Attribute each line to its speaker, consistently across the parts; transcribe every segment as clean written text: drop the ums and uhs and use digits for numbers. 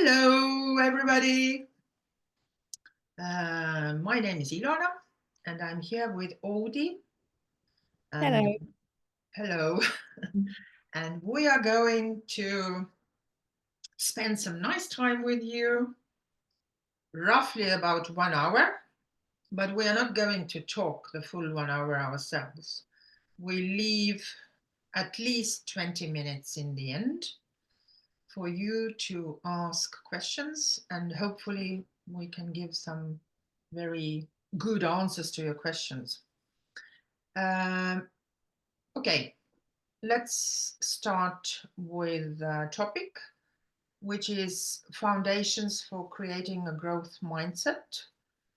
Speaker 1: Hello, everybody. My name is Ilona, and I'm here with Outi. And
Speaker 2: Hello.
Speaker 1: hello, and we are going to spend some nice time with you, roughly about 1 hour. But we are not going to talk the full 1 hour ourselves. We leave at least 20 minutes in the end for you to ask questions, and hopefully we can give some very good answers to your questions. Um, okay, let's start with the topic, which is foundations for creating a growth mindset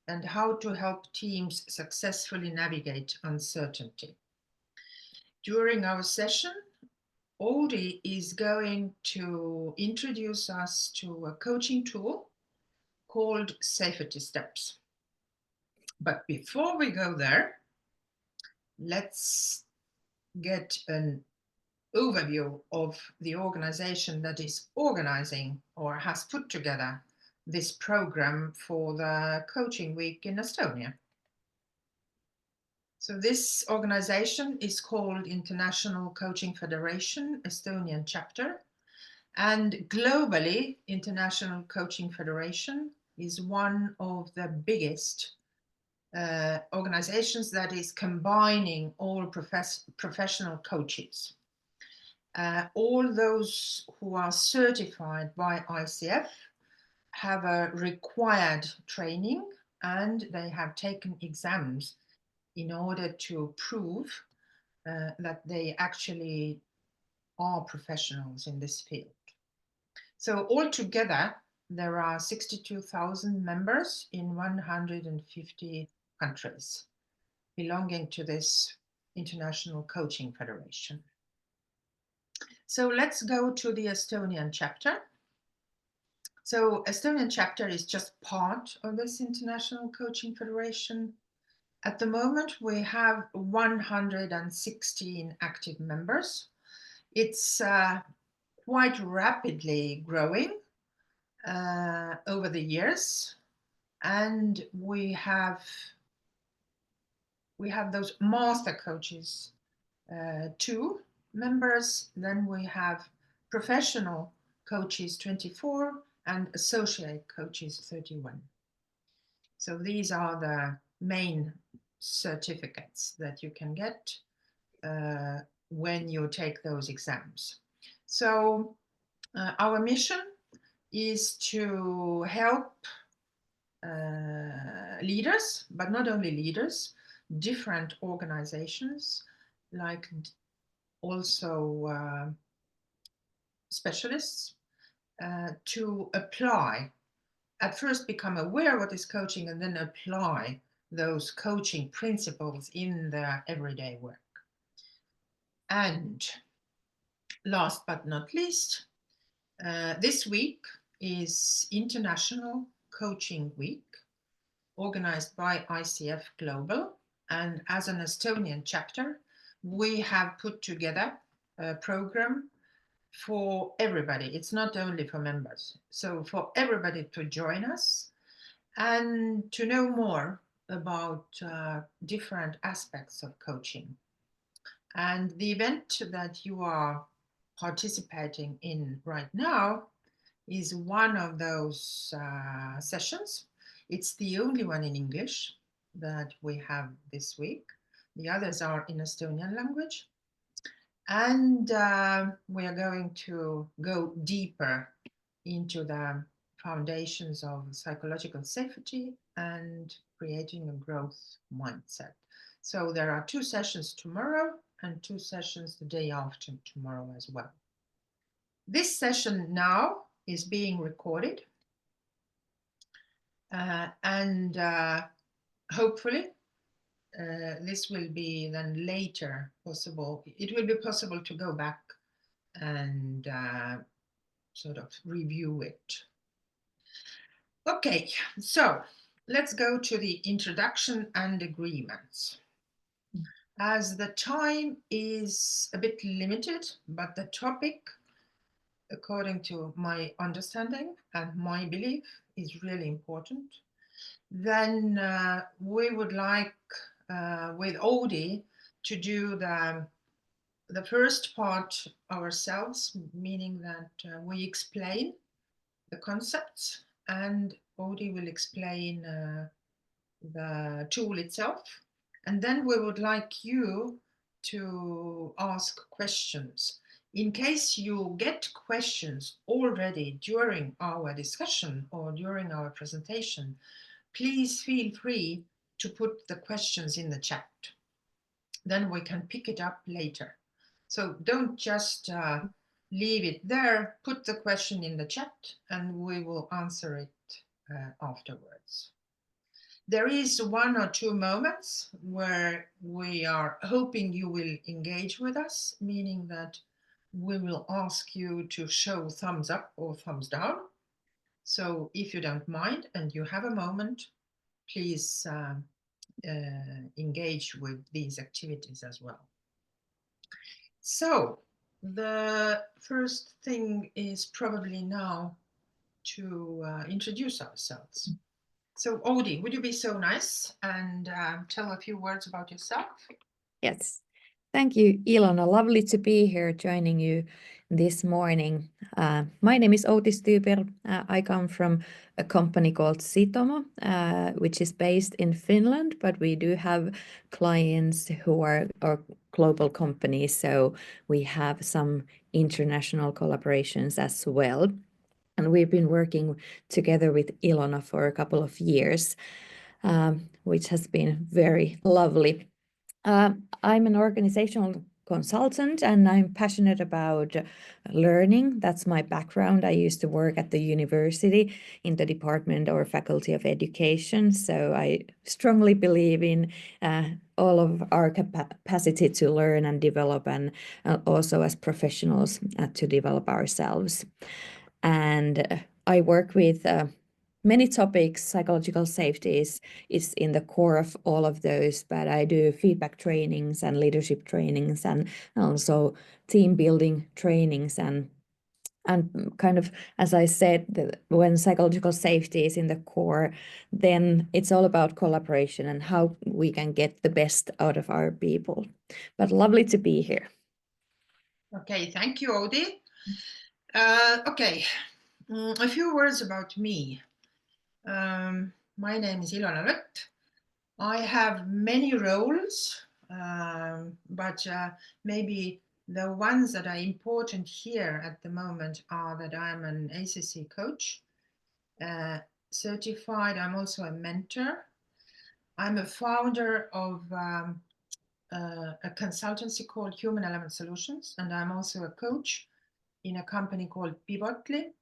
Speaker 1: and how to help teams successfully navigate uncertainty. During our session, Outi is going to introduce us to a coaching tool called Safety Steps. But before we go there, let's get an overview of the organization that is organizing or has put together this program for the coaching week in Estonia. So this organization is called International Coaching Federation, Estonian chapter, and globally, International Coaching Federation is one of the biggest organizations that is combining all professional coaches. All those who are certified by ICF have a required training and they have taken exams in order to prove that they actually are professionals in this field. So altogether, there are 62,000 members in 150 countries belonging to this International Coaching Federation. So let's go to the Estonian chapter. So Estonian chapter is just part of this International Coaching Federation. At the moment, we have 116 active members. It's quite rapidly growing over the years, and we have those master coaches, 2 members. Then we have professional coaches, 24, and associate coaches, 31. So these are the main certificates that you can get when you take those exams. So our mission is to help leaders, but not only leaders, different organizations, like also specialists, to apply, at first become aware what is coaching and then apply those coaching principles in their everyday work. And last but not least, this week is International Coaching Week, organized by ICF Global. And as an Estonian chapter, we have put together a program for everybody. It's not only for members. So for everybody to join us and to know more about different aspects of coaching. And the event that you are participating in right now is one of those sessions. It's the only one in English that we have this week. The others are in Estonian language. And we are going to go deeper into the foundations of psychological safety and creating a growth mindset. So there are 2 sessions tomorrow and 2 sessions the day after tomorrow as well. This session now is being recorded, and hopefully this will be then later possible. It will be possible to go back and sort of review it. Okay, so let's go to the introduction and agreements. As the time is a bit limited, but the topic according to my understanding and my belief, is really important. Then we would like with Outi to do the first part ourselves, meaning that we explain the concepts and Outi will explain the tool itself. And then we would like you to ask questions. In case you get questions already during our discussion or during our presentation, please feel free to put the questions in the chat. Then we can pick it up later. So don't just leave it there, put the question in the chat and we will answer it afterwards. There is 1 or 2 moments where we are hoping you will engage with us, meaning that we will ask you to show thumbs up or thumbs down. So if you don't mind and you have a moment, please engage with these activities as well. So the first thing is probably now to introduce ourselves. So Outi, would you be so nice and tell a few words about yourself?
Speaker 2: Yes. Thank you, Ilona. Lovely to be here joining you this morning. My name is Outi Stüber. I come from a company called Sitomo, which is based in Finland, but we do have clients who are global companies, so we have some international collaborations as well. And we've been working together with Ilona for a couple of years, which has been very lovely. I'm an organizational consultant and I'm passionate about learning. That's my background. I used to work at the university in the department or faculty of education. So I strongly believe in all of our capacity to learn and develop, and also as professionals to develop ourselves. And I work with many topics. Psychological safety is in the core of all of those, but I do feedback trainings and leadership trainings and also team building trainings, and kind of, as I said, when psychological safety is in the core, then it's all about collaboration and how we can get the best out of our people. But lovely to be here.
Speaker 1: Okay, thank you, Outi. Okay, a few words about me. My name is Ilona Lott. I have many roles, but maybe the ones that are important here at the moment are that I'm an ACC coach, certified. I'm also a mentor. I'm a founder of a consultancy called Human Element Solutions, and I'm also a coach in a company called Pivotly.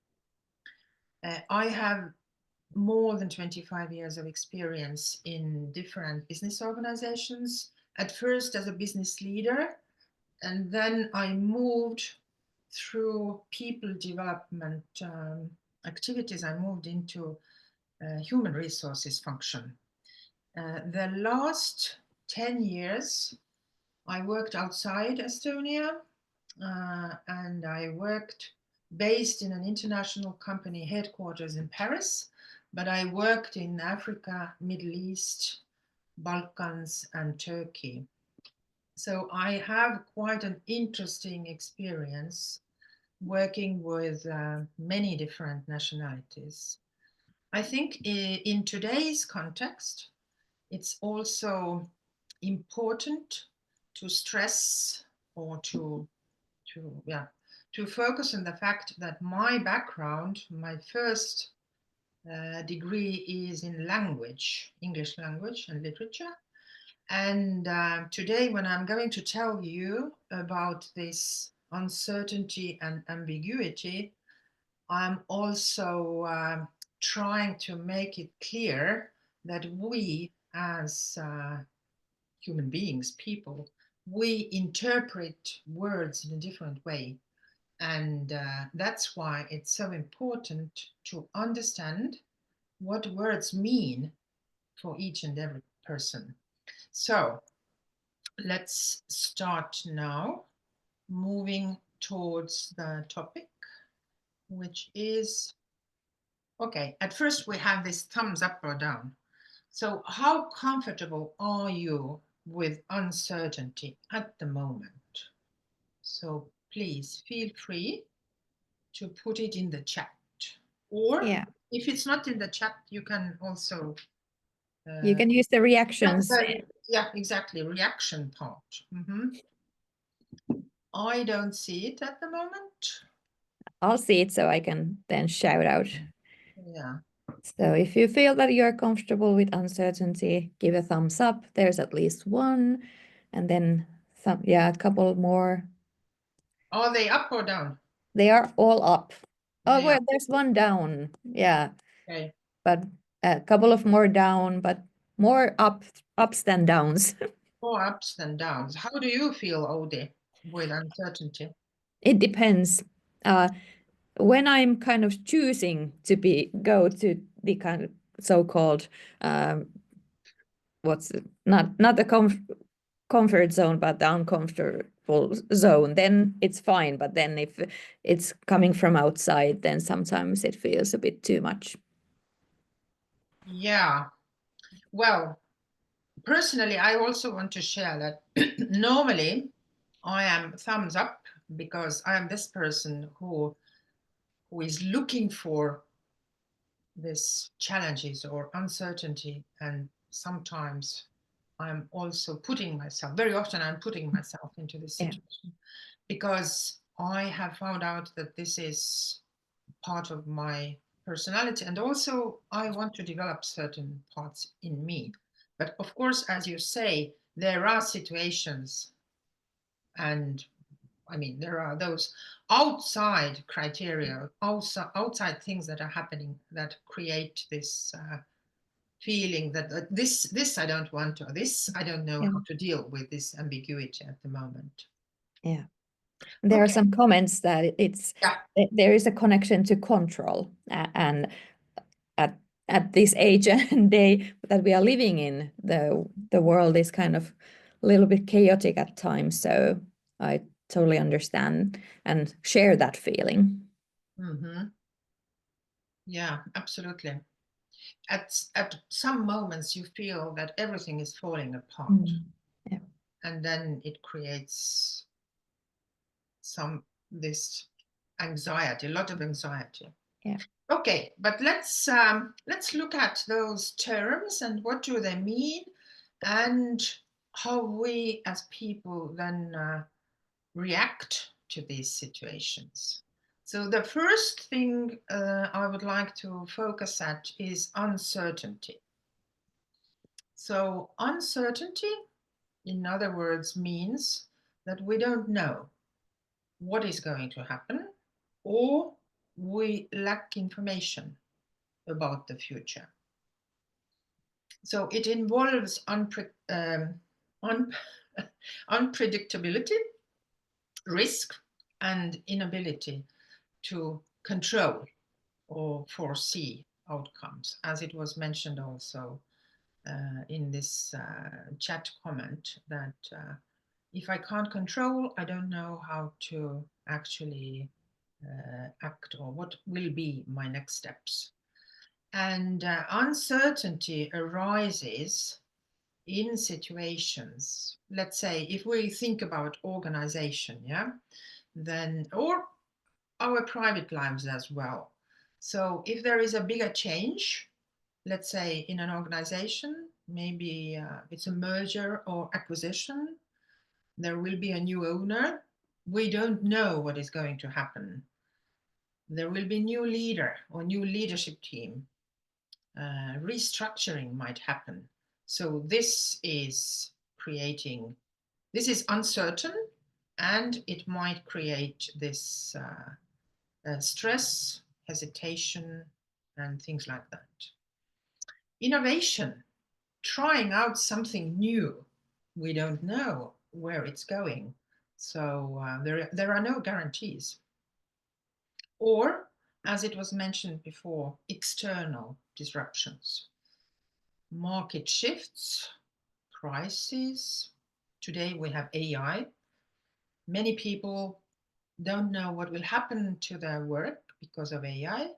Speaker 1: I have more than 25 years of experience in different business organizations, at first as a business leader, and then I moved through people development activities. I moved into human resources function. The last 10 years, I worked outside Estonia, and I worked based in an international company headquarters in Paris, but I worked in Africa, Middle East, Balkans, and Turkey. So I have quite an interesting experience working with many different nationalities. I think in today's context, it's also important to stress or to focus on the fact that my background, my first degree is in language, English language and literature. And today, when I'm going to tell you about this uncertainty and ambiguity, I'm also trying to make it clear that we as human beings, people, we interpret words in a different way. And that's why it's so important to understand what words mean for each and every person. So let's start now, moving towards the topic. which is, okay, at first we have this thumbs up or down. So how comfortable are you with uncertainty at the moment? So please feel free to put it in the chat. Or
Speaker 2: Yeah,
Speaker 1: if it's not in the chat, you can also
Speaker 2: you can use the reactions.
Speaker 1: yeah, exactly, reaction part. I don't see it at the moment.
Speaker 2: I'll see it so I can then shout out.
Speaker 1: Yeah.
Speaker 2: So if you feel that you're comfortable with uncertainty, give a thumbs up. There's at least one, and then yeah, a couple more.
Speaker 1: Are they up or down?
Speaker 2: They are all up. Oh,
Speaker 1: They
Speaker 2: well,
Speaker 1: are.
Speaker 2: there's one down. Yeah,
Speaker 1: Okay.
Speaker 2: but a couple of more down, but more ups than downs.
Speaker 1: More ups than downs. How do you feel, Outi, with uncertainty?
Speaker 2: It depends. When I'm kind of choosing to go to the kind of so-called what's not the comfort zone, but the uncomfortable zone, then it's fine. But then if it's coming from outside, then sometimes it feels a bit too much.
Speaker 1: Yeah. Well, personally, I also want to share that normally I am thumbs up because I am this person who is looking for this challenges or uncertainty, and sometimes I'm also putting myself, very often I'm putting myself into this
Speaker 2: Yeah.
Speaker 1: situation because I have found out that this is part of my personality, and also I want to develop certain parts in me. But of course, as you say, there are situations, and I mean, there are those outside criteria, outside things that are happening that create this feeling that this I don't want, or this I don't know
Speaker 2: Yeah.
Speaker 1: how to deal with this ambiguity at the moment.
Speaker 2: Yeah. There are
Speaker 1: Okay.
Speaker 2: some comments that
Speaker 1: Yeah.
Speaker 2: there is a connection to control, and at this age and day that we are living in, the world is kind of a little bit chaotic at times. So I totally understand and share that feeling.
Speaker 1: Yeah, absolutely. At some moments you feel that everything is falling apart,
Speaker 2: Yeah.
Speaker 1: and then it creates this anxiety, a lot of anxiety.
Speaker 2: Yeah.
Speaker 1: Okay, but let's look at those terms and what do they mean, and how we as people then react to these situations. So the first thing I would like to focus at is uncertainty. So uncertainty, in other words, means that we don't know what is going to happen, or we lack information about the future. So it involves unpredictability, risk, and inability to control or foresee outcomes, as it was mentioned also in this chat comment that if I can't control, I don't know how to actually act or what will be my next steps. And uncertainty arises in situations, let's say, if we think about organization, yeah, then, or our private lives as well. So if there is a bigger change, let's say in an organization, maybe it's a merger or acquisition, there will be a new owner. We don't know what is going to happen. There will be new leader or new leadership team. Restructuring might happen. So this is uncertain, and it might create this stress, hesitation, and things like that. Innovation, trying out something new. We don't know where it's going. So there are no guarantees. Or, as it was mentioned before, external disruptions, market shifts, crises. Today we have AI. Many people don't know what will happen to their work because of AI.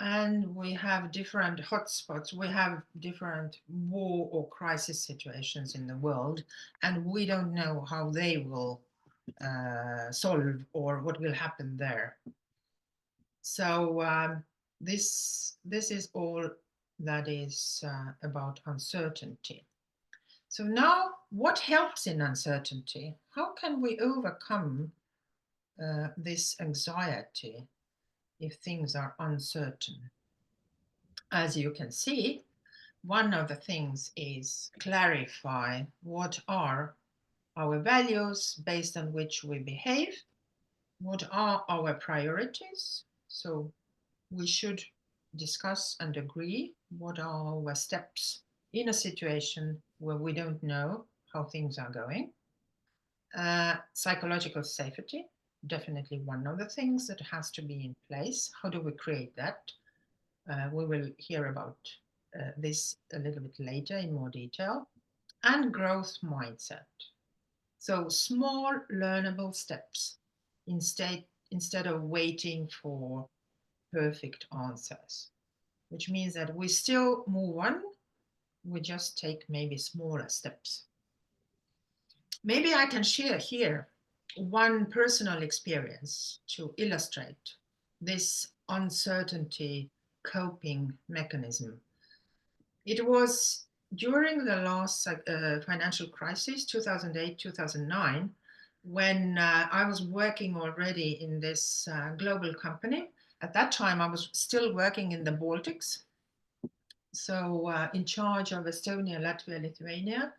Speaker 1: And we have different hotspots. We have different war or crisis situations in the world, and we don't know how they will solve or what will happen there. So this is all that is about uncertainty. So now, what helps in uncertainty? How can we overcome this anxiety if things are uncertain? As you can see, one of the things is clarify what are our values based on which we behave, what are our priorities. So we should discuss and agree what are our steps in a situation where we don't know how things are going. Psychological safety, definitely one of the things that has to be in place. How do we create that? We will hear about this a little bit later in more detail. And growth mindset. So small learnable steps instead of waiting for perfect answers, which means that we still move on, we just take maybe smaller steps. Maybe I can share here one personal experience to illustrate this uncertainty coping mechanism. It was during the last financial crisis, 2008, 2009, when I was working already in this global company. At that time, I was still working in the Baltics, so in charge of Estonia, Latvia, Lithuania,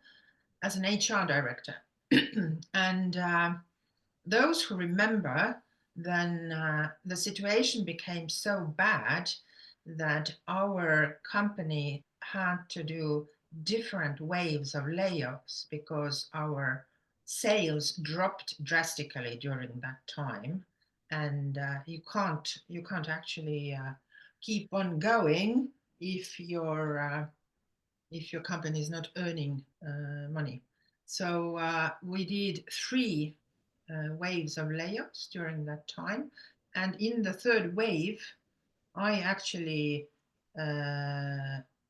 Speaker 1: as an HR director. And those who remember, then the situation became so bad that our company had to do different waves of layoffs because our sales dropped drastically during that time, and you can't actually keep on going if your company is not earning money. So we did 3 waves of layoffs during that time. And in the third wave, I actually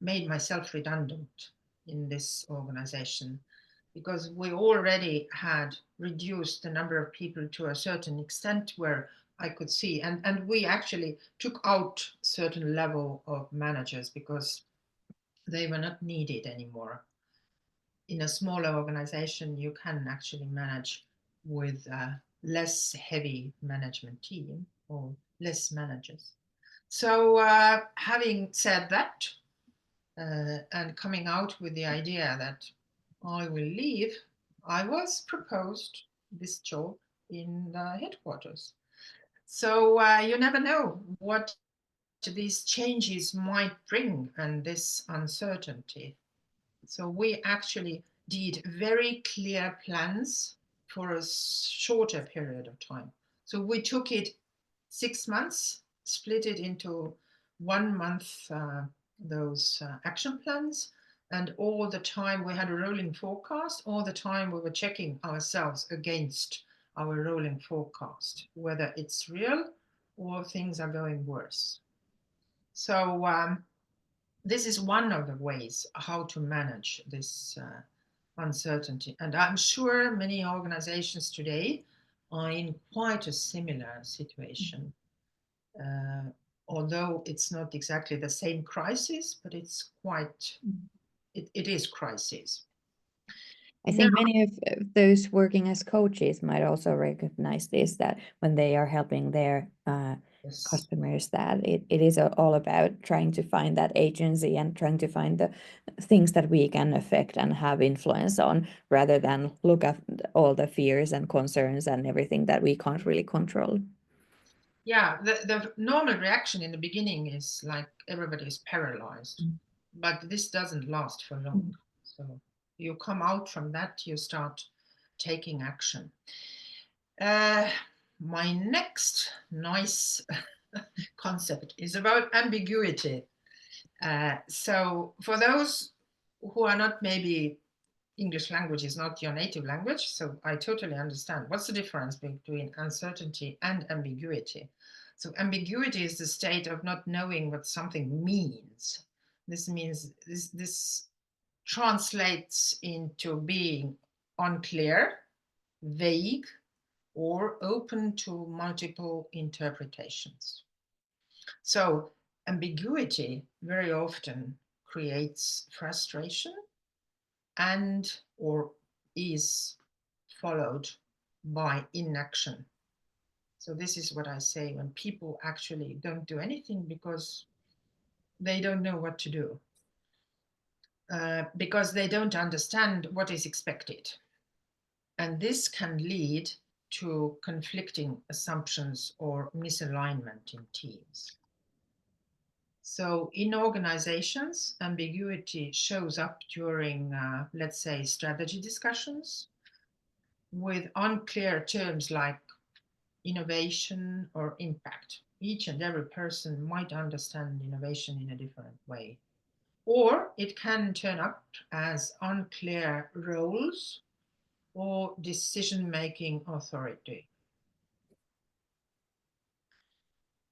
Speaker 1: made myself redundant in this organization because we already had reduced the number of people to a certain extent where I could see, and we actually took out certain level of managers because they were not needed anymore. In a smaller organization, you can actually manage with a less heavy management team or less managers. So having said that, and coming out with the idea that I will leave, I was proposed this job in the headquarters. So you never know what these changes might bring and this uncertainty. So we actually did very clear plans for a shorter period of time. So we took it 6 months, split it into 1 month, those action plans. And all the time we had a rolling forecast. All the time we were checking ourselves against our rolling forecast, whether it's real or things are going worse. So this is one of the ways how to manage this uncertainty. And I'm sure many organizations today are in quite a similar situation. Although it's not exactly the same crisis, but it's quite, it is crisis.
Speaker 2: I
Speaker 1: Now,
Speaker 2: think many of those working as coaches might also recognize this, that when they are helping their
Speaker 1: yes.
Speaker 2: customers, that it is all about trying to find that agency and trying to find the things that we can affect and have influence on, rather than look at all the fears and concerns and everything that we can't really control.
Speaker 1: Yeah, the normal reaction in the beginning is like everybody is paralyzed, but this doesn't last for long. So you come out from that, you start taking action. My next nice concept is about ambiguity. So for those who are not, maybe English language is not your native language, so I totally understand. What's the difference between uncertainty and ambiguity? So ambiguity is the state of not knowing what something means. This means this translates into being unclear, vague, or open to multiple interpretations. So ambiguity very often creates frustration and or is followed by inaction. So this is what I say when people actually don't do anything because they don't know what to do, because they don't understand what is expected. And this can lead to conflicting assumptions or misalignment in teams. So in organizations, ambiguity shows up during, let's say, strategy discussions with unclear terms like innovation or impact. Each and every person might understand innovation in a different way. Or it can turn up as unclear roles or decision-making authority.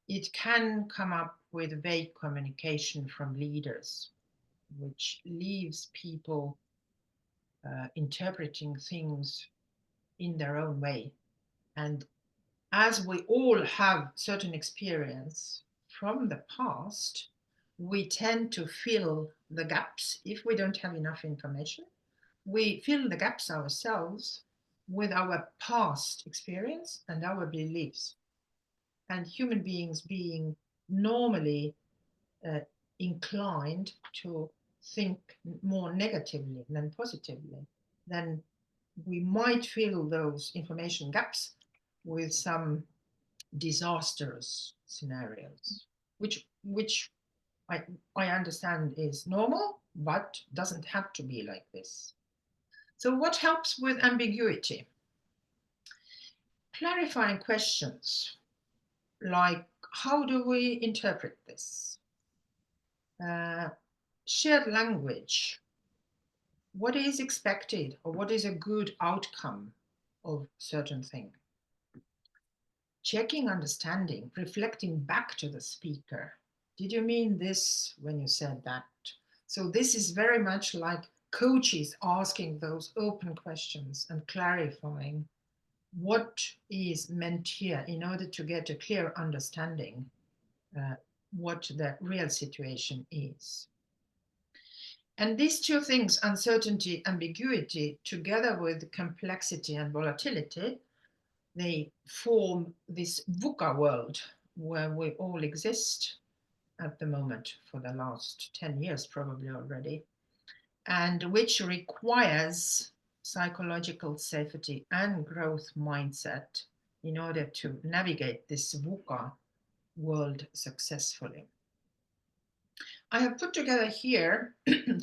Speaker 1: It can come up with vague communication from leaders, which leaves people interpreting things in their own way. And as we all have certain experience from the past, we tend to fill the gaps if we don't have enough information. We fill the gaps ourselves with our past experience and our beliefs. And human beings being normally uh, inclined to think more negatively than positively, then we might fill those information gaps with some disastrous scenarios, which I understand is normal, but doesn't have to be like this. So what helps with ambiguity? Clarifying questions like, how do we interpret this? Shared language. What is expected or what is a good outcome of certain thing? Checking understanding, reflecting back to the speaker. Did you mean this when you said that? So this is very much like coaches asking those open questions and clarifying what is meant here in order to get a clear understanding what the real situation is. And these two things, uncertainty, ambiguity, together with complexity and volatility, they form this VUCA world where we all exist at the moment for the last 10 years, probably already, and which requires psychological safety and growth mindset in order to navigate this VUCA world successfully. I have put together here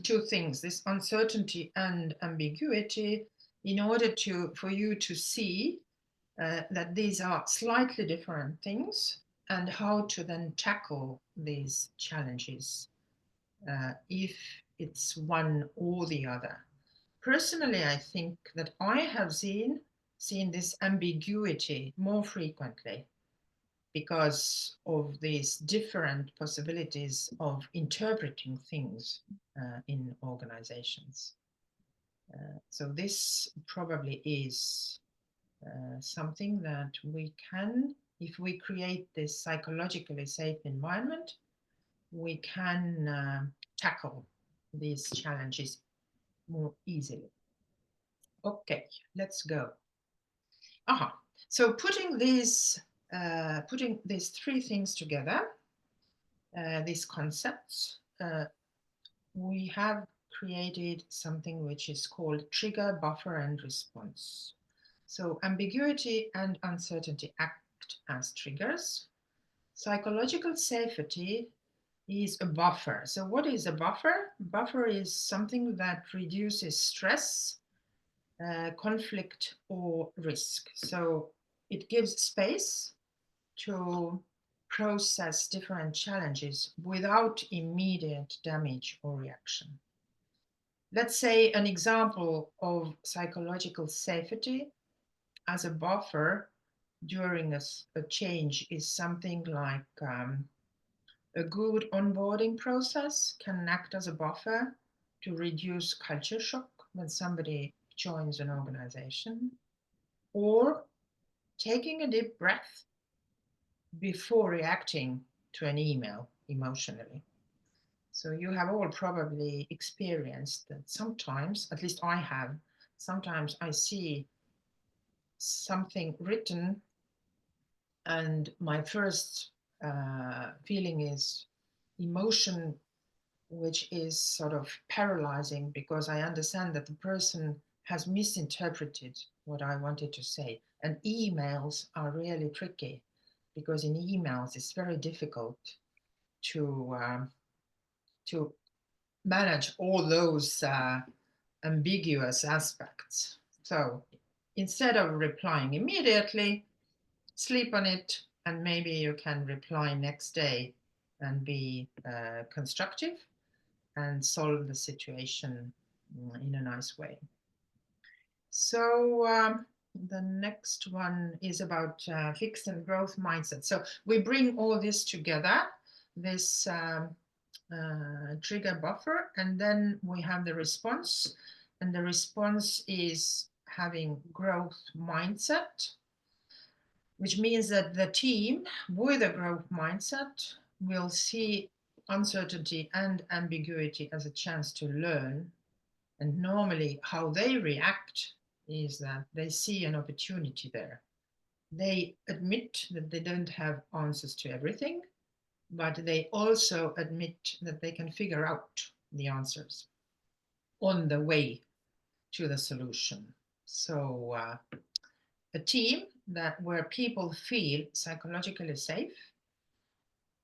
Speaker 1: two things, this uncertainty and ambiguity, in order for you to see that these are slightly different things and how to then tackle these challenges if it's one or the other. Personally, I think that I have seen this ambiguity more frequently because of these different possibilities of interpreting things in organizations. So this probably is something that we can, if we create this psychologically safe environment, we can tackle these challenges more easily. Okay, let's go. Aha. So putting these three things together, these concepts, we have created something which is called trigger, buffer, and response. So ambiguity and uncertainty act as triggers. Psychological safety is a buffer. So what is a buffer? Buffer is something that reduces stress, conflict, or risk. So it gives space to process different challenges without immediate damage or reaction. Let's say an example of psychological safety as a buffer during a change is something like a good onboarding process can act as a buffer to reduce culture shock when somebody joins an organization, or taking a deep breath before reacting to an email emotionally. So you have all probably experienced that sometimes, at least I have, sometimes I see something written and my first feeling is emotion, which is sort of paralyzing because I understand that the person has misinterpreted what I wanted to say. And emails are really tricky because in emails it's very difficult to manage all those ambiguous aspects. So instead of replying immediately, sleep on it, and maybe you can reply next day and be constructive and solve the situation in a nice way. So the next one is about fixed and growth mindset. So we bring all this together, this trigger buffer, and then we have the response. And the response is having growth mindset, which means that the team with a growth mindset will see uncertainty and ambiguity as a chance to learn. And normally, how they react is that they see an opportunity there. They admit that they don't have answers to everything, but they also admit that they can figure out the answers on the way to the solution. So, a team that where people feel psychologically safe,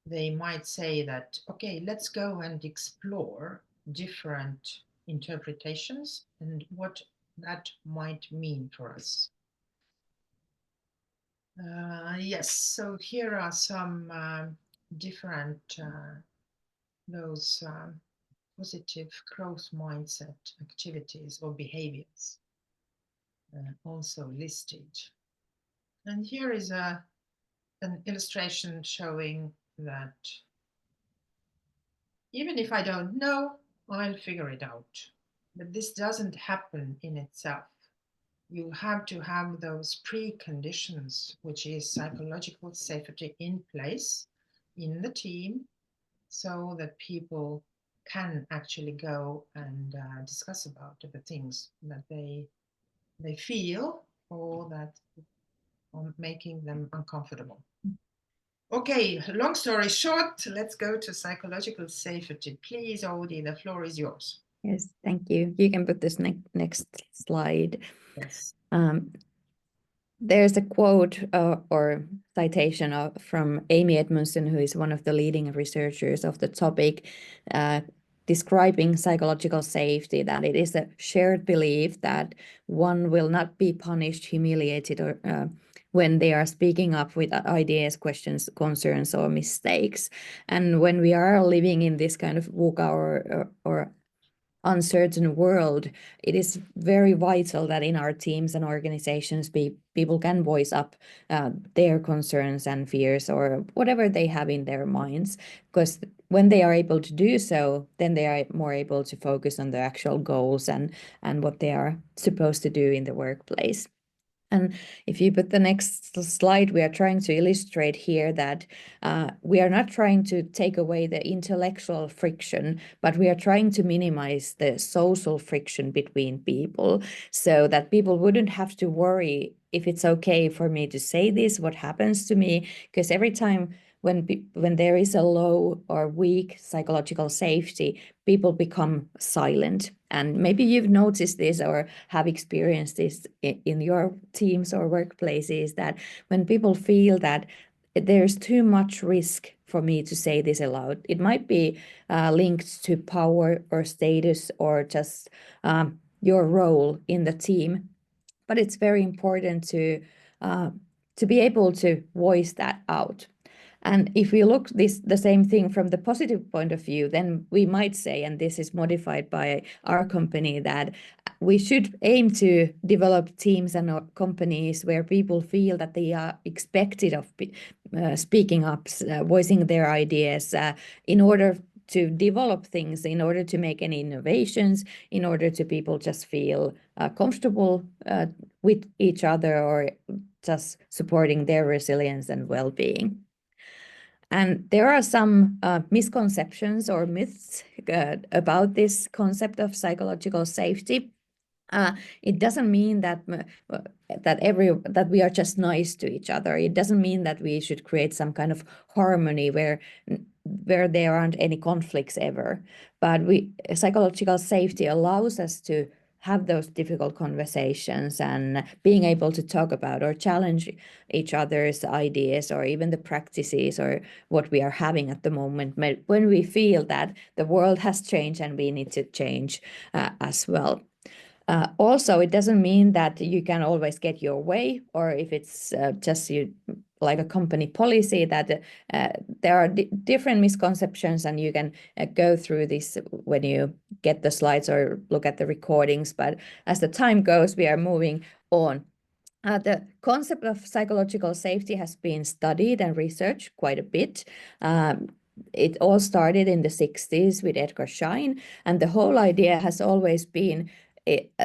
Speaker 1: they might say that, okay, let's go and explore different interpretations and what that might mean for us. Yes, so here are some different those positive growth mindset activities or behaviors also listed. And here is an illustration showing that even if I don't know, I'll figure it out. But this doesn't happen in itself. You have to have those preconditions, which is psychological safety in place in the team so that people can actually go and discuss about the things that they feel or that are making them uncomfortable. Okay, long story short, let's go to psychological safety. Please, Outi, the floor is yours.
Speaker 2: Yes, thank you. You can put this next slide.
Speaker 1: Yes.
Speaker 2: There's a quote or citation from Amy Edmondson, who is one of the leading researchers of the topic, describing psychological safety, that it is a shared belief that one will not be punished, humiliated, or when they are speaking up with ideas, questions, concerns, or mistakes. And when we are living in this kind of VUCA or uncertain world, it is very vital that in our teams and organizations, people can voice up their concerns and fears or whatever they have in their minds, because when they are able to do so, then they are more able to focus on the actual goals and what they are supposed to do in the workplace. And if you put the next slide, we are trying to illustrate here that we are not trying to take away the intellectual friction, but we are trying to minimize the social friction between people so that people wouldn't have to worry if it's okay for me to say this, what happens to me, because every time when there is a low or weak psychological safety, people become silent. And maybe you've noticed this or have experienced this in your teams or workplaces, that when people feel that there's too much risk for me to say this aloud, it might be linked to power or status or just your role in the team. But it's very important to be able to voice that out. And if we look the same thing from the positive point of view, then we might say, and this is modified by our company, that we should aim to develop teams and companies where people feel that they are expected of speaking up, voicing their ideas in order to develop things, in order to make any innovations, in order to people just feel comfortable with each other or just supporting their resilience and well-being. And there are some misconceptions or myths about this concept of psychological safety. It doesn't mean that we are just nice to each other. It doesn't mean that we should create some kind of harmony where there aren't any conflicts ever. But psychological safety allows us to have those difficult conversations and being able to talk about or challenge each other's ideas or even the practices or what we are having at the moment when we feel that the world has changed and we need to change as well. Also, it doesn't mean that you can always get your way, or if it's just like a company policy, that there are different misconceptions, and you can go through this when you get the slides or look at the recordings. But as the time goes, we are moving on. The concept of psychological safety has been studied and researched quite a bit. It all started in the 60s with Edgar Schein, and the whole idea has always been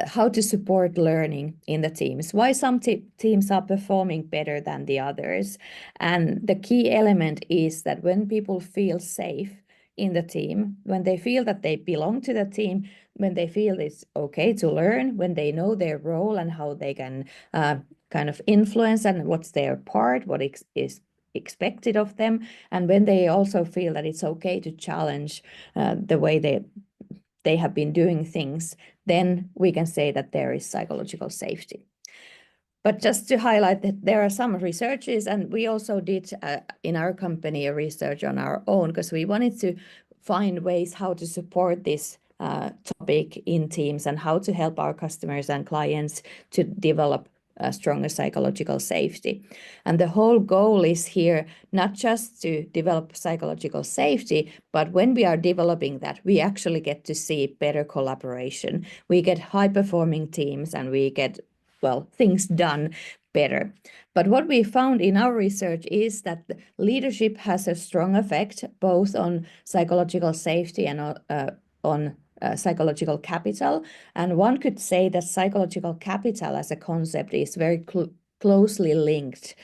Speaker 2: how to support learning in the teams, why some teams are performing better than the others. And the key element is that when people feel safe in the team, when they feel that they belong to the team, when they feel it's okay to learn, when they know their role and how they can kind of influence and what's their part, what is expected of them, and when they also feel that it's okay to challenge the way they have been doing things, then we can say that there is psychological safety. But just to highlight that there are some researches, and we also did in our company a research on our own, because we wanted to find ways how to support this topic in teams and how to help our customers and clients to develop stronger psychological safety. And the whole goal is here not just to develop psychological safety, but when we are developing that, we actually get to see better collaboration. We get high-performing teams and we get, well, things done better. But what we found in our research is that leadership has a strong effect both on psychological safety and on psychological capital. And one could say that psychological capital as a concept is very closely linked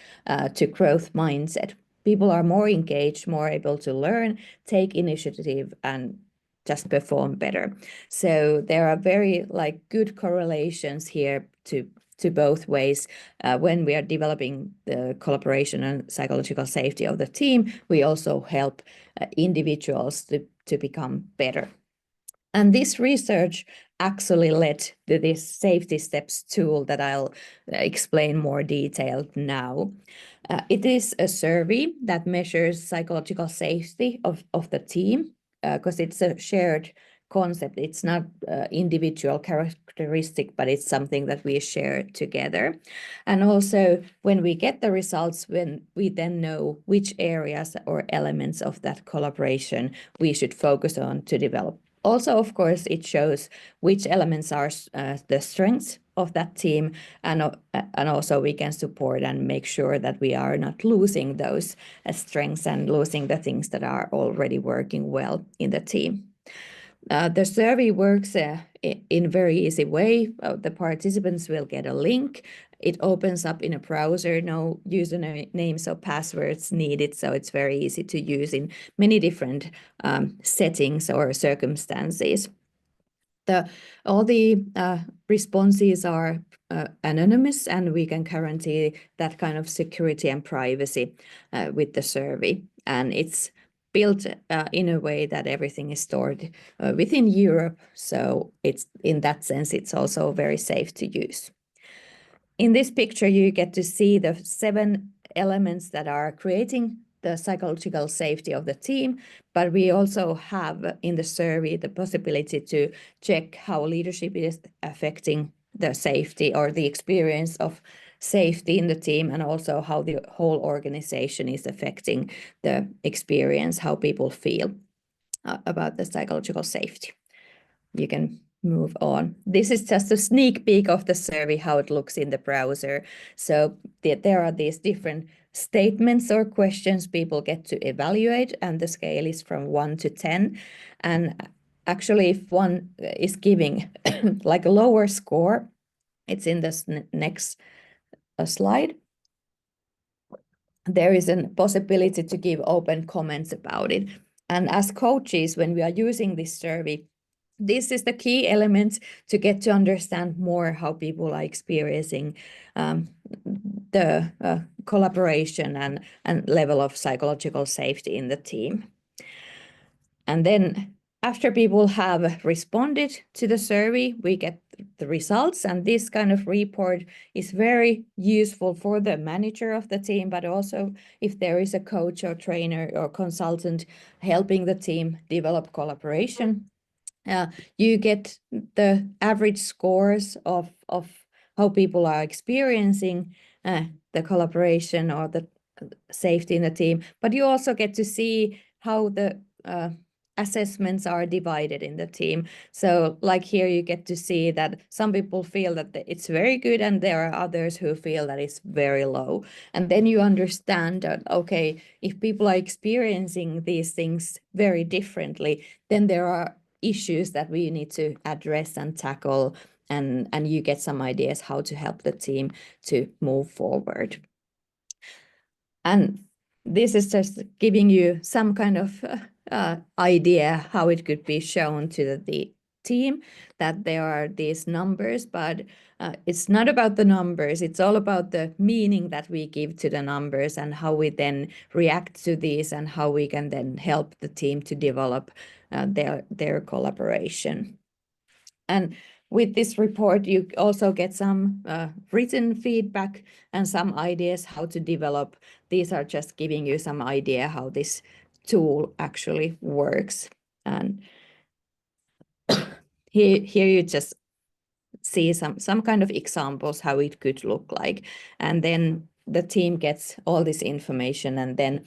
Speaker 2: to growth mindset. People are more engaged, more able to learn, take initiative, and just perform better. So there are very good correlations here to both ways. When we are developing the collaboration and psychological safety of the team, we also help individuals to become better. And this research actually led to this safety steps tool that I'll explain more detailed now. It is a survey that measures psychological safety of the team because it's a shared concept. It's not individual characteristic, but it's something that we share together. And also when we get the results, when we then know which areas or elements of that collaboration we should focus on to develop. Also, of course, it shows which elements are the strengths of that team, and also we can support and make sure that we are not losing those strengths and losing the things that are already working well in the team. The survey works in a very easy way. The participants will get a link. It opens up in a browser, no usernames or passwords needed, so it's very easy to use in many different settings or circumstances. All the responses are anonymous, and we can guarantee that kind of security and privacy with the survey. And it's built in a way that everything is stored within Europe, so it's in that sense it's also very safe to use. In this picture, you get to see the 7 elements that are creating the psychological safety of the team, but we also have in the survey the possibility to check how leadership is affecting the safety or the experience of safety in the team, and also how the whole organization is affecting the experience, how people feel about the psychological safety. You can move on. This is just a sneak peek of the survey, how it looks in the browser. So there are these different statements or questions people get to evaluate, and the scale is from 1 to 10. And actually, if one is giving like a lower score, it's in this next slide. There is a possibility to give open comments about it. And as coaches, when we are using this survey, this is the key element to get to understand more how people are experiencing the collaboration and level of psychological safety in the team. And then after people have responded to the survey, we get the results. And this kind of report is very useful for the manager of the team, but also if there is a coach or trainer or consultant helping the team develop collaboration. You get the average scores of how people are experiencing the collaboration or the safety in the team, but you also get to see how the assessments are divided in the team. So like here you get to see that some people feel that it's very good and there are others who feel that it's very low. And then you understand that, okay, if people are experiencing these things very differently, then there are issues that we need to address and tackle, and you get some ideas how to help the team to move forward. And this is just giving you some kind of idea how it could be shown to the team that there are these numbers, but it's not about the numbers. It's all about the meaning that we give to the numbers and how we then react to these and how we can then help the team to develop their collaboration. And with this report, you also get some written feedback and some ideas how to develop. These are just giving you some idea how this tool actually works. And here you just see some kind of examples how it could look like. And then the team gets all this information, and then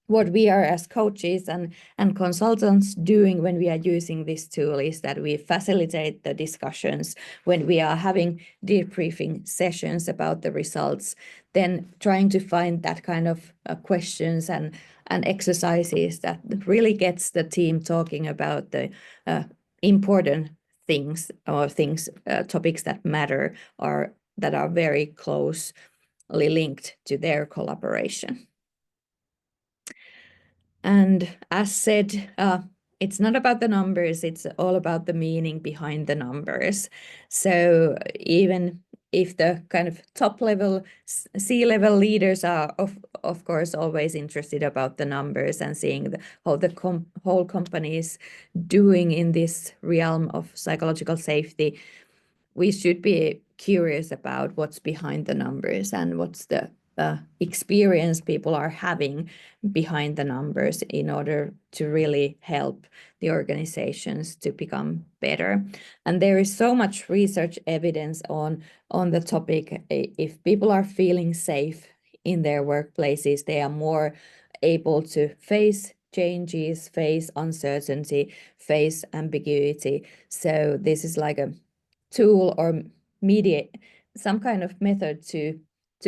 Speaker 2: what we are as coaches and consultants doing when we are using this tool is that we facilitate the discussions when we are having debriefing sessions about the results, then trying to find that kind of questions and exercises that really gets the team talking about the important things or topics that matter or that are very closely linked to their collaboration. And as said, it's not about the numbers, it's all about the meaning behind the numbers. So even if the kind of top level C-level leaders are of course always interested about the numbers and seeing how the whole company is doing in this realm of psychological safety, we should be curious about what's behind the numbers and what's the experience people are having behind the numbers in order to really help the organizations to become better. And there is so much research evidence on the topic. If people are feeling safe in their workplaces, they are more able to face changes, face uncertainty, face ambiguity. So this is like a tool or mediate some kind of method to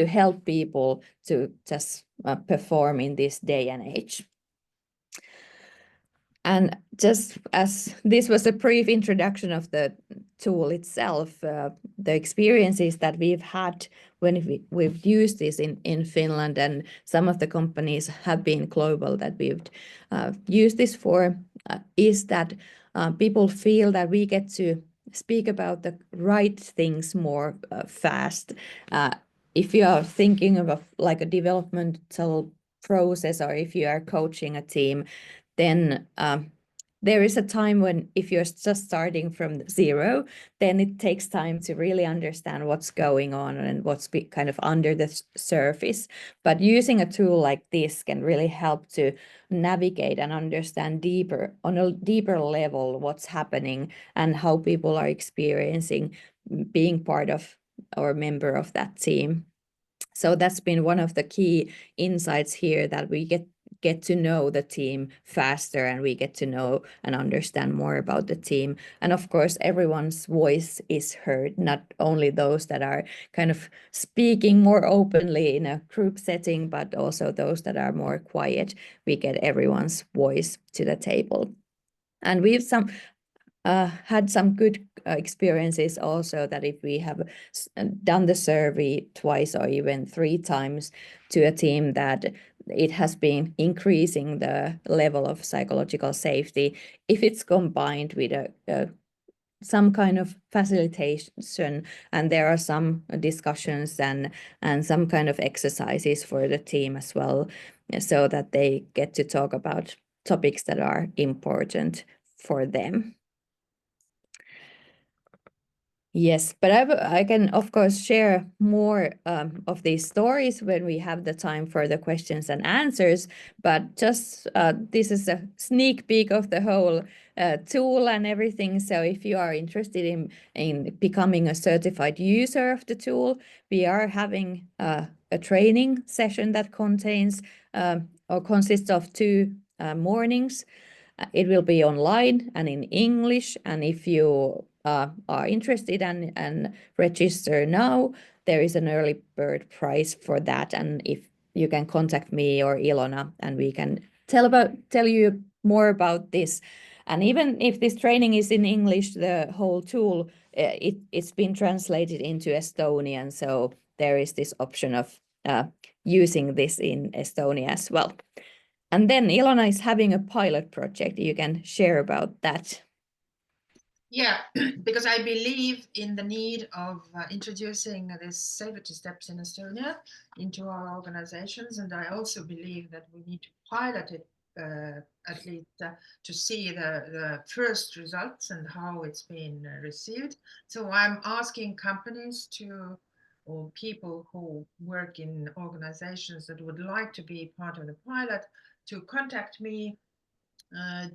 Speaker 2: help people to just perform in this day and age. And just as this was a brief introduction of the tool itself, the experiences that we've had when we've used this in Finland, and some of the companies have been global that we've used this for, is that people feel that we get to speak about the right things more fast. If you are thinking of like a developmental process, or if you are coaching a team, then there is a time when if you're just starting from zero, then it takes time to really understand what's going on and what's kind of under the surface. But using a tool like this can really help to navigate and understand deeper, on a deeper level, what's happening and how people are experiencing being part of or member of that team. So that's been one of the key insights here, that we get get to know the team faster, and we get to know and understand more about the team. And of course, everyone's voice is heard, not only those that are kind of speaking more openly in a group setting, but also those that are more quiet. We get everyone's voice to the table. And we've had some good experiences also, that if we have done the survey twice or even 3 times to a team, that it has been increasing the level of psychological safety if it's combined with some kind of facilitation, and there are some discussions and some kind of exercises for the team as well, so that they get to talk about topics that are important for them. Yes, but I can, of course, share more of these stories when we have the time for the questions and answers. But just this is a sneak peek of the whole tool and everything. So if you are interested in becoming a certified user of the tool, we are having a training session that contains or consists of 2 mornings. It will be online and in English, and if you are interested and register now, there is an early bird price for that. And if you can contact me or Ilona, and we can tell you more about this. And even if this training is in English, the whole tool, it's been translated into Estonian, so there is this option of using this in Estonia as well. And then Ilona is having a pilot project. You can share about that.
Speaker 1: Yeah, because I believe in the need of introducing this safety steps in Estonia into our organizations. And I also believe that we need to pilot it at least to see the first results and how it's been received. So I'm asking companies to, or people who work in organizations that would like to be part of the pilot, to contact me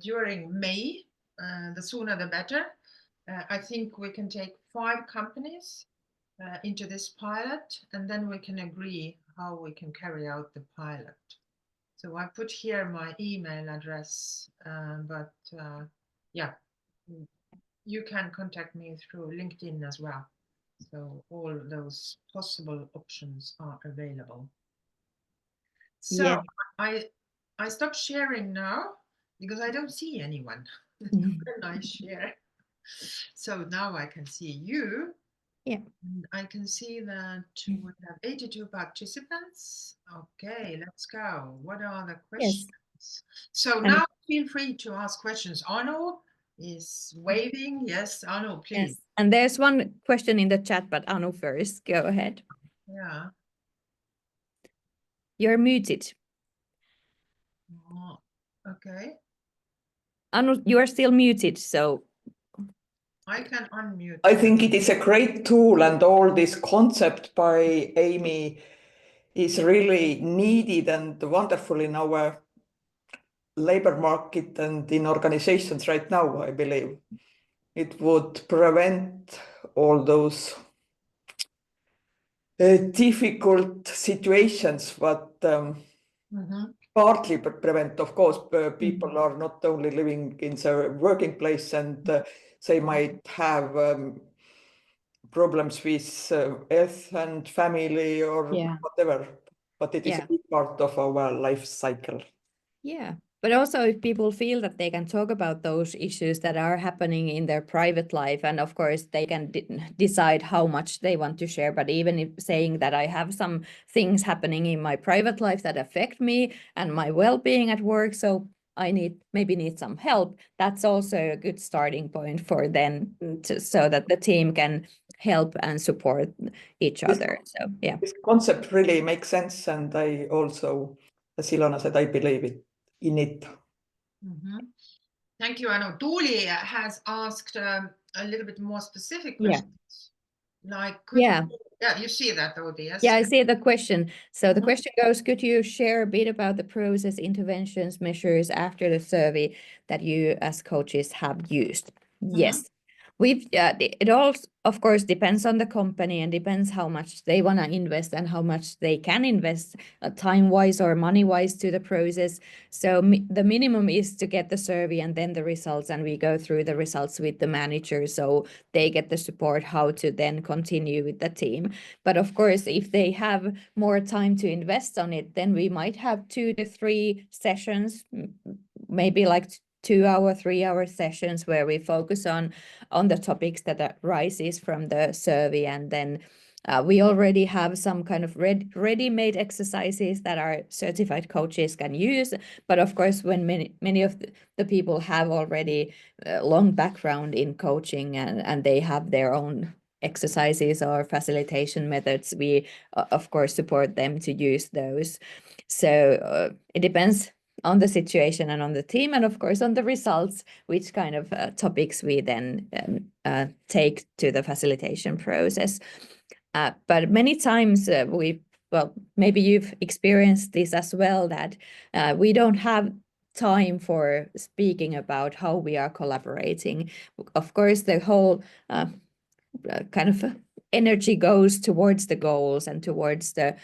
Speaker 1: during May. The sooner the better. I think we can take 5 companies into this pilot, and then we can agree how we can carry out the pilot. So I put here my email address, but yeah, you can contact me through LinkedIn as well. So all those possible options are available. So
Speaker 2: Yeah.
Speaker 1: I stop sharing now because I don't see anyone when I share. So now I can see you.
Speaker 2: Yeah.
Speaker 1: And I can see that we have 82 participants. Okay, let's go. What are the questions?
Speaker 2: Yes.
Speaker 1: So
Speaker 2: And
Speaker 1: now feel free to ask questions. Arno is waving. Yes, Arno, please.
Speaker 2: yes. And there's one question in the chat, but Anu first. Go ahead.
Speaker 1: Yeah.
Speaker 2: You're muted.
Speaker 1: Oh, okay.
Speaker 2: Anu, you are still muted, so
Speaker 1: I can unmute.
Speaker 3: I think it is a great tool, and all this concept by Amy is really needed and wonderful in our labor market and in organizations right now, I believe. It would prevent all those difficult situations, but partly prevent, of course, people are not only living in their working place, and they might have problems with health and family or whatever, but it is a big part of our life cycle.
Speaker 2: Yeah. But also, if people feel that they can talk about those issues that are happening in their private life, and of course they can decide how much they want to share. But even if saying that I have some things happening in my private life that affect me and my well-being at work, so I maybe need some help, that's also a good starting point for them, so that the team can help and support each other. So yeah,
Speaker 3: this concept really makes sense, and I also, as Ilona said, I believe in it.
Speaker 1: Thank you, Anu. Tuuli has asked a little bit more specific questions. Like, you see that, Outi, yes?
Speaker 2: Yeah, I see the question. So the question goes, could you share a bit about the process, interventions, measures after the survey that you as coaches have used? Yes. It all, of course, depends on the company and depends how much they want to invest and how much they can invest time-wise or money-wise to the process. So the minimum is to get the survey and then the results, and we go through the results with the manager so they get the support how to then continue with the team. But of course, if they have more time to invest on it, then we might have 2 to 3 sessions, maybe like 2-hour, 3-hour sessions where we focus on the topics that arises from the survey, and then we already have some kind of ready-made exercises that our certified coaches can use. But of course, when many of the people have already long background in coaching and they have their own exercises or facilitation methods, we of course support them to use those. So it depends on the situation and on the team, and of course on the results, which kind of topics we then take to the facilitation process. But many times maybe you've experienced this as well, that we don't have time for speaking about how we are collaborating. Of course, the whole kind of energy goes towards the goals and towards the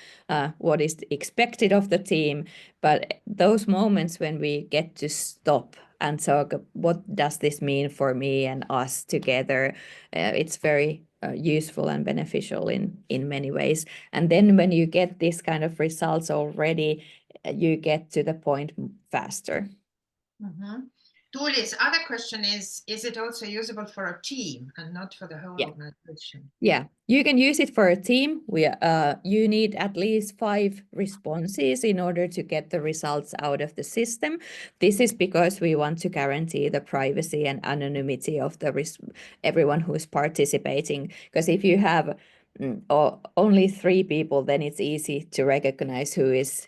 Speaker 2: what is expected of the team. But those moments when we get to stop and talk, what does this mean for me and us together? It's very useful and beneficial in many ways. And then when you get this kind of results already, you get to the point faster.
Speaker 1: Tuuli's other question is it also usable for a team and not for the whole organization?
Speaker 2: Yeah, you can use it for a team. You need at least 5 responses in order to get the results out of the system. This is because we want to guarantee the privacy and anonymity of everyone who is participating. Because if you have only 3 people, then it's easy to recognize who is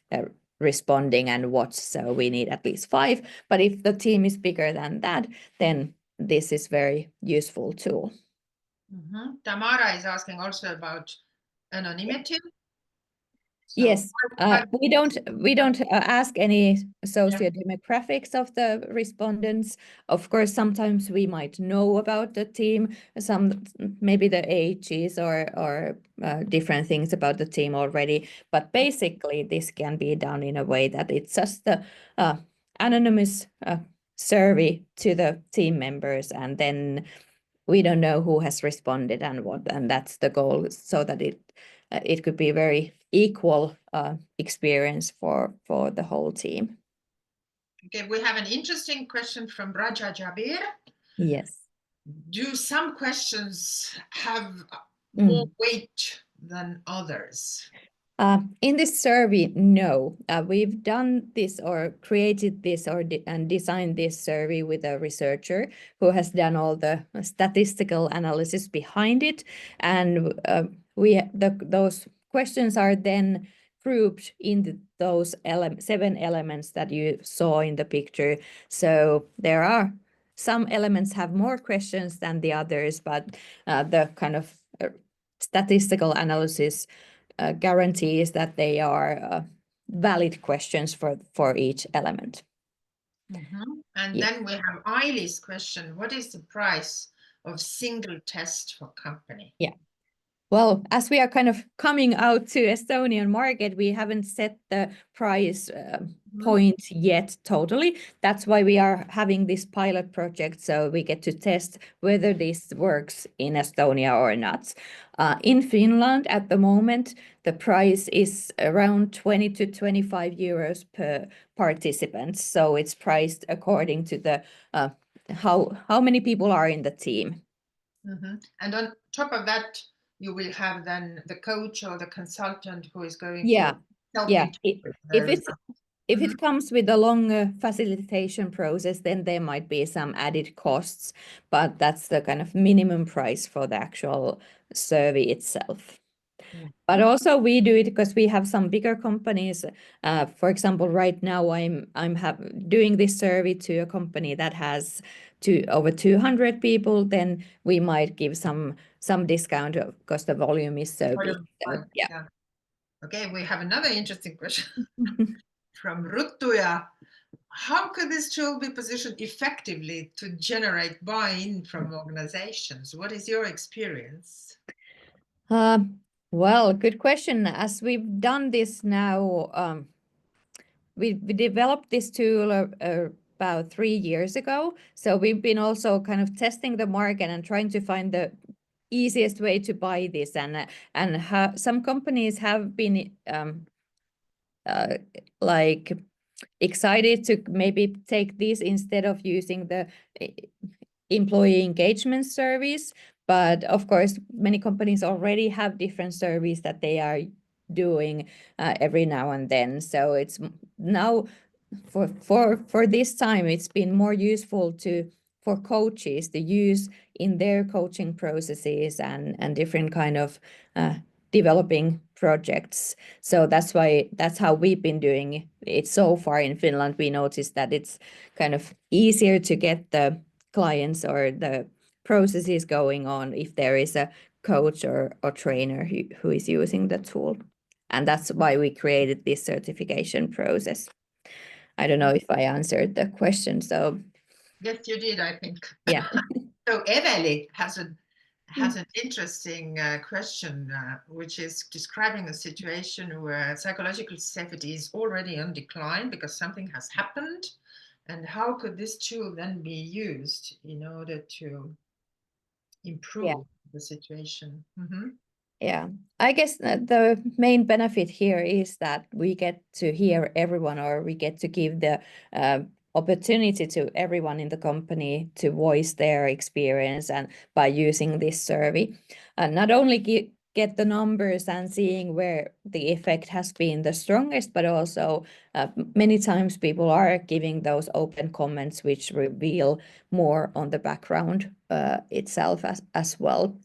Speaker 2: responding and what. So we need at least 5. But if the team is bigger than that, then this is very useful tool.
Speaker 1: Tamara is asking also about anonymity. So
Speaker 2: yes, we don't ask any sociodemographics of the respondents. Of course, sometimes we might know about the team, maybe the ages or different things about the team already. But basically, this can be done in a way that it's just the anonymous survey to the team members, and then we don't know who has responded and what, and that's the goal, so that it could be a very equal experience for the whole team.
Speaker 1: Okay, we have an interesting question from Raja Jabir.
Speaker 2: Yes.
Speaker 1: Do some questions have more weight than others?
Speaker 2: In this survey, no. We've done this or created this and designed this survey with a researcher who has done all the statistical analysis behind it, and those questions are then grouped into those 7 elements that you saw in the picture. So there are some elements have more questions than the others, but the kind of statistical analysis guarantees that they are valid questions for each element.
Speaker 1: And then we have Eili's question: what is the price of single test for company?
Speaker 2: Yeah. Well, as we are kind of coming out to Estonian market, we haven't set the price point yet totally. That's why we are having this pilot project, so we get to test whether this works in Estonia or not. In Finland, at the moment, the price is around 20 to 25 euros per participant. So it's priced according to the how many people are in the team.
Speaker 1: And on top of that, you will have then the coach or the consultant who is going to help you.
Speaker 2: If it comes with a longer facilitation process, then there might be some added costs, but that's the kind of minimum price for the actual survey itself. But also we do it because we have some bigger companies. For example, right now I'm doing this survey to a company that has over 200 people. Then we might give some discount because the volume is so big. So, yeah.
Speaker 1: Okay, we have another interesting question from Ruttuja. how could this tool be positioned effectively to generate buy-in from organizations? What is your experience?
Speaker 2: Well, good question. As we've done this now, we developed this tool about 3 years ago. So we've been also kind of testing the market and trying to find the easiest way to buy this. And some companies have been like excited to maybe take this instead of using the employee engagement service. But of course, many companies already have different surveys that they are doing every now and then. So it's now for this time, it's been more useful for coaches to use in their coaching processes and different kind of developing projects. So that's how we've been doing it so far in Finland. We noticed that it's kind of easier to get the clients or the processes going on if there is a coach or trainer who is using the tool. And that's why we created this certification process. I don't know if I answered the question. So
Speaker 1: Yes, you did, I think.
Speaker 2: yeah.
Speaker 1: So Eveli has an interesting question, which is describing a situation where psychological safety is already on decline because something has happened. And how could this tool then be used in order to improve the situation?
Speaker 2: Yeah, I guess the main benefit here is that we get to hear everyone, or we get to give the opportunity to everyone in the company to voice their experience, and by using this survey, not only get the numbers and seeing where the effect has been the strongest, but also many times people are giving those open comments which reveal more on the background itself as well.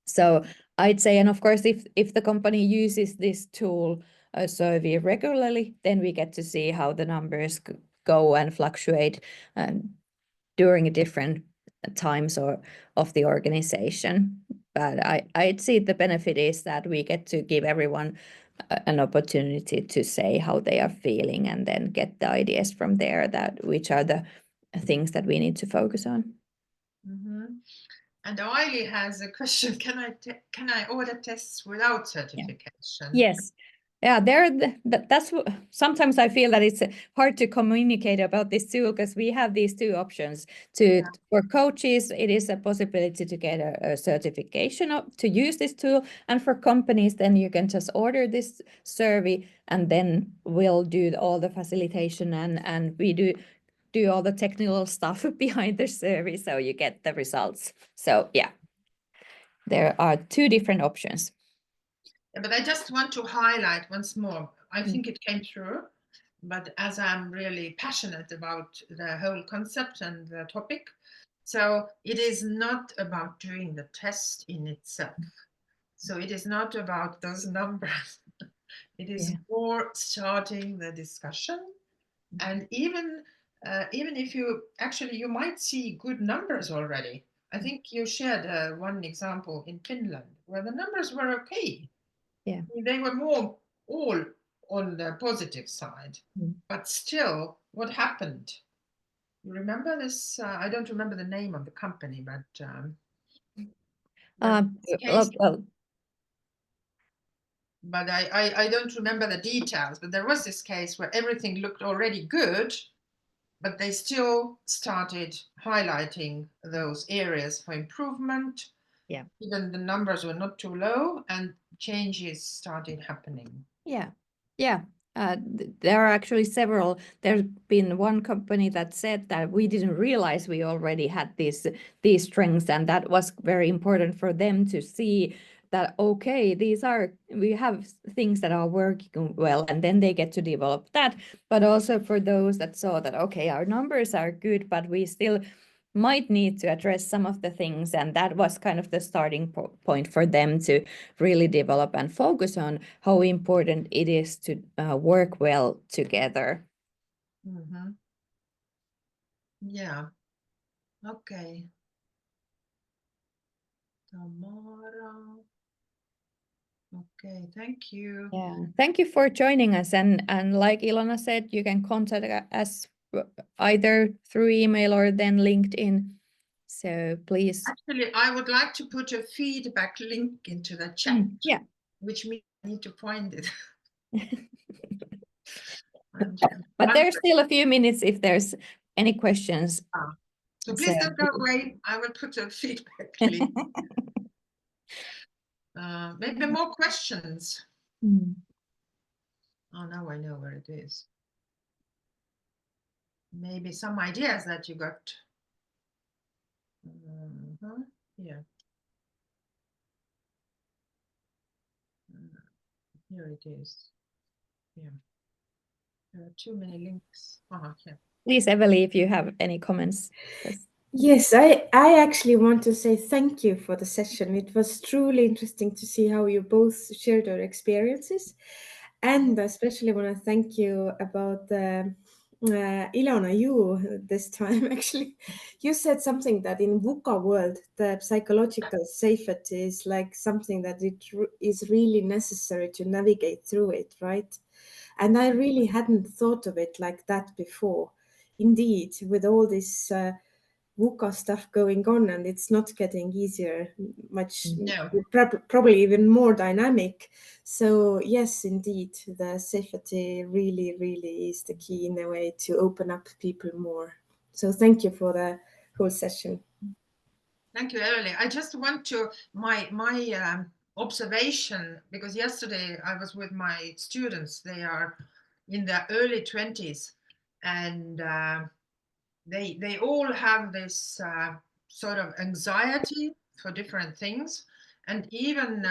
Speaker 2: So I'd say, and of course, if the company uses this tool survey regularly, then we get to see how the numbers go and fluctuate during different times of the organization. But I'd say the benefit is that we get to give everyone an opportunity to say how they are feeling, and then get the ideas from there, that which are the things that we need to focus on.
Speaker 1: And Aili has a question. Can I order tests without certification?
Speaker 2: Yes. Yeah, that's sometimes I feel that it's hard to communicate about this tool, because we have these two options. For coaches, it is a possibility to get a certification to use this tool, and for companies, then you can just order this survey, and then we'll do all the facilitation and we do all the technical stuff behind the survey, so you get the results. So yeah, there are two different options.
Speaker 1: Yeah, but I just want to highlight once more, I think it came through, but as I'm really passionate about the whole concept and the topic, so it is not about doing the test in itself. So it is not about those numbers. It is more starting the discussion. And even if you might see good numbers already. I think you shared one example in Finland where the numbers were okay.
Speaker 2: Yeah.
Speaker 1: They were more all on the positive side. But still, what happened? You remember this? I don't remember the name of the company, but but I don't remember the details. But there was this case where everything looked already good, but they still started highlighting those areas for improvement.
Speaker 2: Yeah.
Speaker 1: Even the numbers were not too low, and changes started happening.
Speaker 2: Yeah. Yeah. There are actually several. There's been one company that said that we didn't realize we already had these strengths, and that was very important for them to see that, okay, we have things that are working well, and then they get to develop that. But also for those that saw that, okay, our numbers are good, but we still might need to address some of the things, and that was kind of the starting point for them to really develop and focus on how important it is to work well together.
Speaker 1: Yeah. Okay. Tomorrow. Okay, thank you.
Speaker 2: Yeah, thank you for joining us. And like Ilona said, you can contact us either through email or then LinkedIn. So please.
Speaker 1: Actually, I would like to put a feedback link into the chat,
Speaker 2: Yeah.
Speaker 1: which means I need to find it.
Speaker 2: But there's still a few minutes if there's any questions.
Speaker 1: So please don't go away. I will put a feedback link. Maybe more questions. Oh, now I know where it is. Maybe some ideas that you got. Yeah. Here it is. Yeah. There are too many links. Yeah.
Speaker 2: Please, Eveli, if you have any comments.
Speaker 4: Yes, I actually want to say thank you for the session. It was truly interesting to see how you both shared your experiences. And especially want to thank you about Ilona, you this time actually. You said something that in VUCA world, the psychological safety is like something that is really necessary to navigate through it, right? And I really hadn't thought of it like that before. Indeed, with all this VUCA stuff going on, and it's not getting easier, much probably even more dynamic. So yes, indeed, the safety really, really is the key in a way to open up people more. So thank you for the whole session.
Speaker 1: Thank you, Eveli. I just want to my observation, because yesterday I was with my students. They are in their early 20s, and they all have this sort of anxiety for different things, and even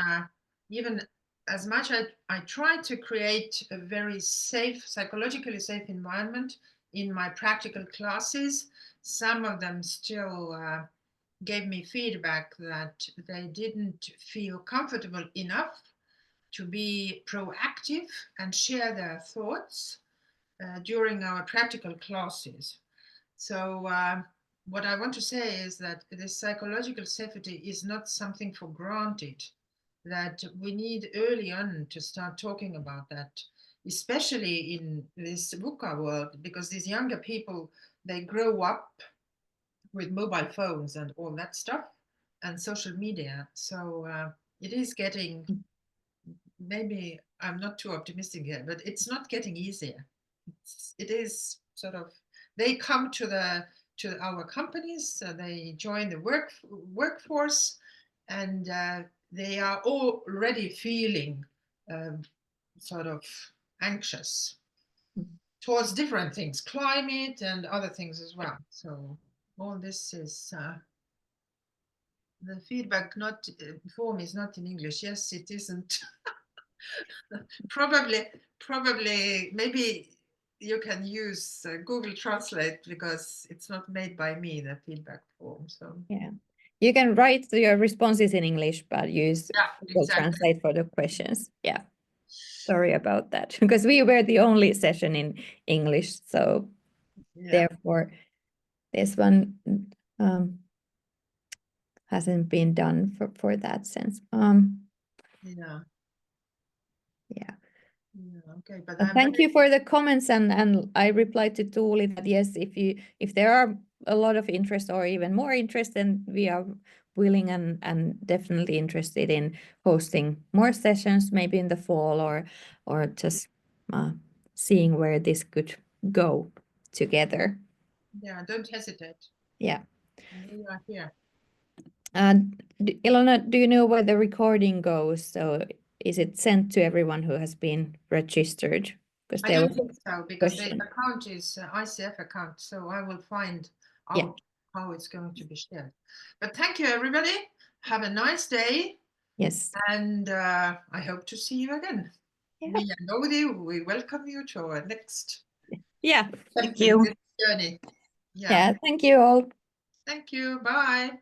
Speaker 1: as much as I try to create a very safe, psychologically safe environment in my practical classes, some of them still gave me feedback that they didn't feel comfortable enough to be proactive and share their thoughts during our practical classes. So what I want to say is that this psychological safety is not something for granted, that we need early on to start talking about that, especially in this VUCA world, because these younger people, they grow up with mobile phones and all that stuff and social media. So it is getting, maybe I'm not too optimistic here, but it's not getting easier. It is sort of, they come to our companies, they join the workforce, and they are already feeling sort of anxious towards different things, climate and other things as well. So all this is the feedback form is not in English. Yes, it isn't. probably maybe you can use Google Translate, because it's not made by me, the feedback form. So
Speaker 2: yeah, you can write your responses in English, but use Google Translate for the questions. Yeah, sorry about that, because we were the only session in English, so therefore this one hasn't been done for that sense.
Speaker 1: Okay, but
Speaker 2: thank you for the comments, and I replied to Tuuli that yes, if there are a lot of interest or even more interest, then we are willing and definitely interested in hosting more sessions, maybe in the fall, or just seeing where this could go together.
Speaker 1: Yeah, don't hesitate.
Speaker 2: Yeah.
Speaker 1: We are here.
Speaker 2: Ilona, do you know where the recording goes? So is it sent to everyone who has been registered?
Speaker 1: I don't think so, because the account is ICF account, so I will find out how it's going to be shared. But thank you, everybody. Have a nice day.
Speaker 2: Yes.
Speaker 1: And I hope to see you again.
Speaker 2: Yeah.
Speaker 1: Me and Outi, we welcome you to our next
Speaker 2: thank you
Speaker 1: journey.
Speaker 2: Yeah, thank you all.
Speaker 1: Thank you. Bye.